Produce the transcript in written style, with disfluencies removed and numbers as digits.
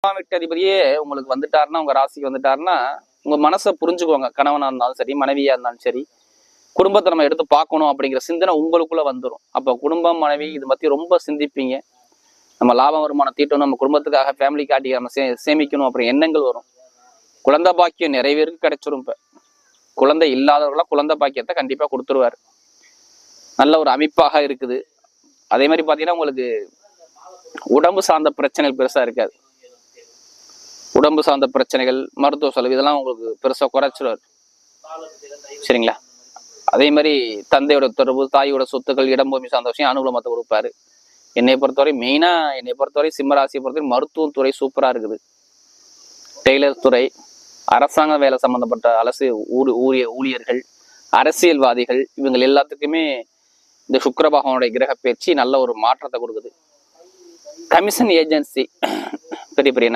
வீட்டு அதிபதியே உங்களுக்கு வந்துட்டாருன்னா, உங்க ராசிக்கு வந்துட்டாருன்னா, உங்க மனசை புரிஞ்சுக்குவாங்க. கணவனா இருந்தாலும் சரி, மனைவியா இருந்தாலும் சரி, குடும்பத்தை நம்ம எடுத்து பார்க்கணும் அப்படிங்கிற சிந்தனை உங்களுக்குள்ள வந்துடும். அப்ப குடும்பம், மனைவி இது பத்தி ரொம்ப சிந்திப்பீங்க. நம்ம லாபம் வருமானம் தீட்டணும், நம்ம குடும்பத்துக்காக ஃபேமிலி காட்டி நம்ம சேமிக்கணும் அப்படி எண்ணங்கள் வரும். குழந்தை பாக்கியம் நிறைய பேருக்கு கிடைச்சிரும். இப்ப குழந்தை இல்லாதவர்களாம் குழந்தை பாக்கியத்தை கண்டிப்பா கொடுத்துருவாரு. நல்ல ஒரு அமைப்பாக இருக்குது. அதே மாதிரி பாத்தீங்கன்னா உங்களுக்கு உடம்பு சார்ந்த பிரச்சனைகள் பெருசா இருக்காது. உடம்பு சார்ந்த பிரச்சனைகள், மருத்துவ செலவு இதெல்லாம் உங்களுக்கு பெருசா குறைச்சிருவாரு. சரிங்களா? அதே மாதிரி தந்தையோட தொடர்பு, தாயோட சொத்துக்கள், இடம் பூமி சார்ந்த விஷயம் அனுகூலமத்தை கொடுப்பாரு. என்னை பொறுத்தவரை மெயினா சிம்ம ராசியை பொறுத்தவரை மருத்துவத்துறை சூப்பரா இருக்குது. டெய்லர் துறை, அரசாங்க வேலை சம்பந்தப்பட்ட ஊழியர்கள், அரசியல்வாதிகள் இவங்க எல்லாத்துக்குமே இந்த சுக்கிர பகவானுடைய கிரக பயிற்சி நல்ல ஒரு மாற்றத்தை கொடுக்குது. கமிஷன் ஏஜென்சி பெரிய பெரிய